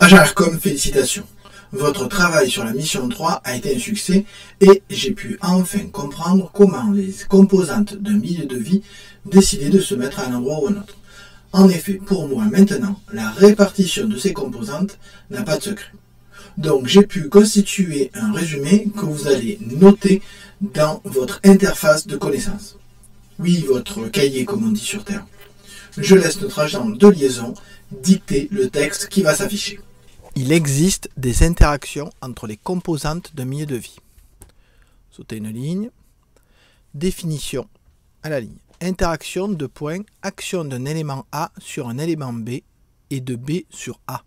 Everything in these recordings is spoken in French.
Agent Aircom, félicitations. Votre travail sur la mission 3 a été un succès et j'ai pu enfin comprendre comment les composantes d'un milieu de vie décidaient de se mettre à un endroit ou à un autre. En effet, pour moi maintenant, la répartition de ces composantes n'a pas de secret. Donc j'ai pu constituer un résumé que vous allez noter dans votre interface de connaissances. Oui, votre cahier comme on dit sur Terre. Je laisse notre agent de liaison dicter le texte qui va s'afficher. Il existe des interactions entre les composantes d'un milieu de vie. Sautez une ligne. Définition à la ligne. Interaction de points, action d'un élément A sur un élément B et de B sur A.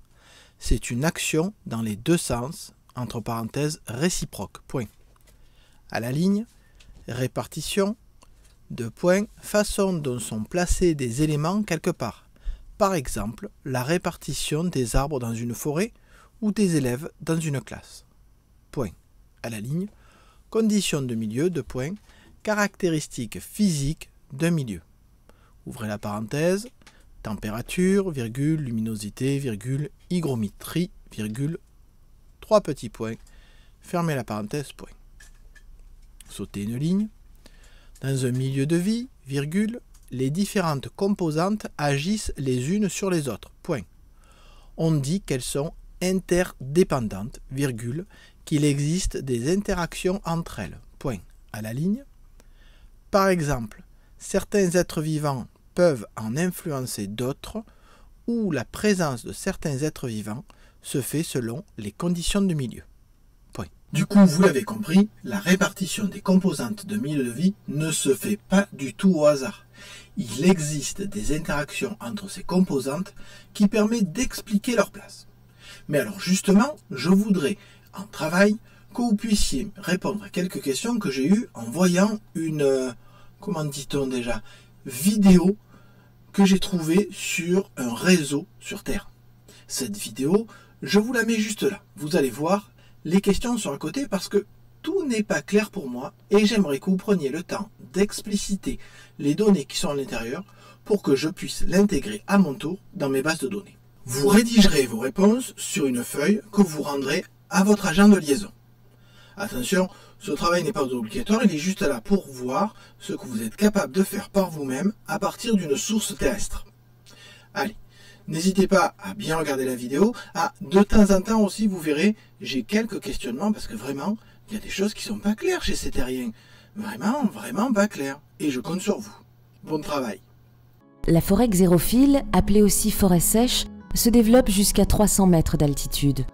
C'est une action dans les deux sens, entre parenthèses réciproque. Point. À la ligne, répartition de points, façon dont sont placés des éléments quelque part. Par exemple, la répartition des arbres dans une forêt ou des élèves dans une classe. Point. À la ligne, conditions de milieu, de point, caractéristiques physiques d'un milieu. Ouvrez la parenthèse, température, virgule, luminosité, virgule, hygrométrie, virgule, 3 petits points, fermez la parenthèse, point. Sautez une ligne. Dans un milieu de vie, virgule, les différentes composantes agissent les unes sur les autres. Point. On dit qu'elles sont interdépendantes, virgule, qu'il existe des interactions entre elles. Point. À la ligne. Par exemple, certains êtres vivants peuvent en influencer d'autres, ou la présence de certains êtres vivants se fait selon les conditions de milieu. Point. Du coup, vous l'avez compris, la répartition des composantes de milieu de vie ne se fait pas du tout au hasard. Il existe des interactions entre ces composantes qui permettent d'expliquer leur place. Mais alors justement, je voudrais, en travail, que vous puissiez répondre à quelques questions que j'ai eues en voyant une, comment dit-on déjà, vidéo que j'ai trouvée sur un réseau sur Terre. Cette vidéo, je vous la mets juste là. Vous allez voir, les questions sont à côté parce que tout n'est pas clair pour moi et j'aimerais que vous preniez le temps d'expliciter les données qui sont à l'intérieur pour que je puisse l'intégrer à mon tour dans mes bases de données. Vous rédigerez vos réponses sur une feuille que vous rendrez à votre agent de liaison. Attention, ce travail n'est pas obligatoire, il est juste là pour voir ce que vous êtes capable de faire par vous-même à partir d'une source terrestre. Allez, n'hésitez pas à bien regarder la vidéo. De temps en temps aussi, vous verrez, j'ai quelques questionnements parce que vraiment, il y a des choses qui sont pas claires chez ces terriens. Vraiment pas claires. Et je compte sur vous. Bon travail. La forêt xérophile, appelée aussi forêt sèche, se développe jusqu'à 300 mètres d'altitude.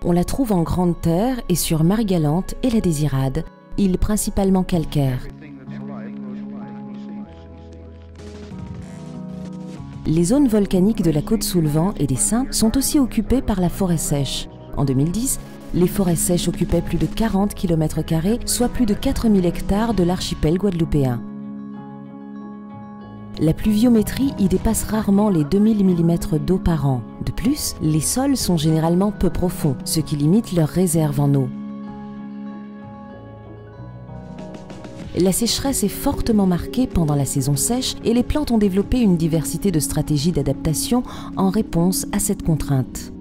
On la trouve en grande terre et sur Marie-Galante et la Désirade, îles principalement calcaires. Les zones volcaniques de la côte sous le vent et des Saintes sont aussi occupées par la forêt sèche. En 2010, les forêts sèches occupaient plus de 40 km², soit plus de 4000 hectares de l'archipel guadeloupéen. La pluviométrie y dépasse rarement les 2000 mm d'eau par an. De plus, les sols sont généralement peu profonds, ce qui limite leur réserve en eau. La sécheresse est fortement marquée pendant la saison sèche et les plantes ont développé une diversité de stratégies d'adaptation en réponse à cette contrainte.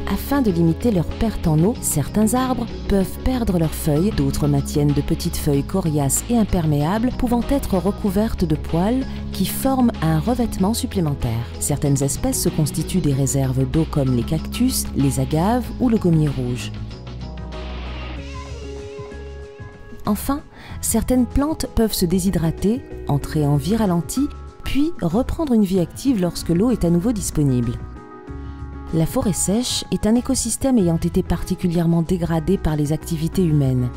Afin de limiter leur perte en eau, certains arbres peuvent perdre leurs feuilles, d'autres maintiennent de petites feuilles coriaces et imperméables pouvant être recouvertes de poils qui forment un revêtement supplémentaire. Certaines espèces se constituent des réserves d'eau comme les cactus, les agaves ou le gommier rouge. Enfin, certaines plantes peuvent se déshydrater, entrer en vie ralentie, puis reprendre une vie active lorsque l'eau est à nouveau disponible. La forêt sèche est un écosystème ayant été particulièrement dégradé par les activités humaines.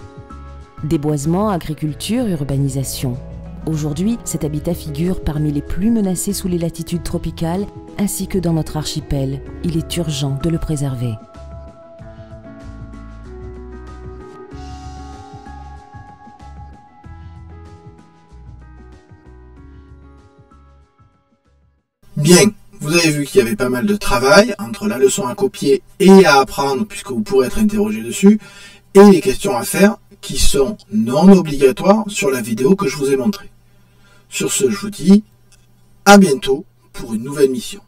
Déboisement, agriculture, urbanisation. Aujourd'hui, cet habitat figure parmi les plus menacés sous les latitudes tropicales, ainsi que dans notre archipel. Il est urgent de le préserver. Bien, vous avez vu qu'il y avait pas mal de travail entre la leçon à copier et à apprendre, puisque vous pourrez être interrogé dessus, et les questions à faire qui sont non obligatoires sur la vidéo que je vous ai montrée. Sur ce, je vous dis à bientôt pour une nouvelle mission.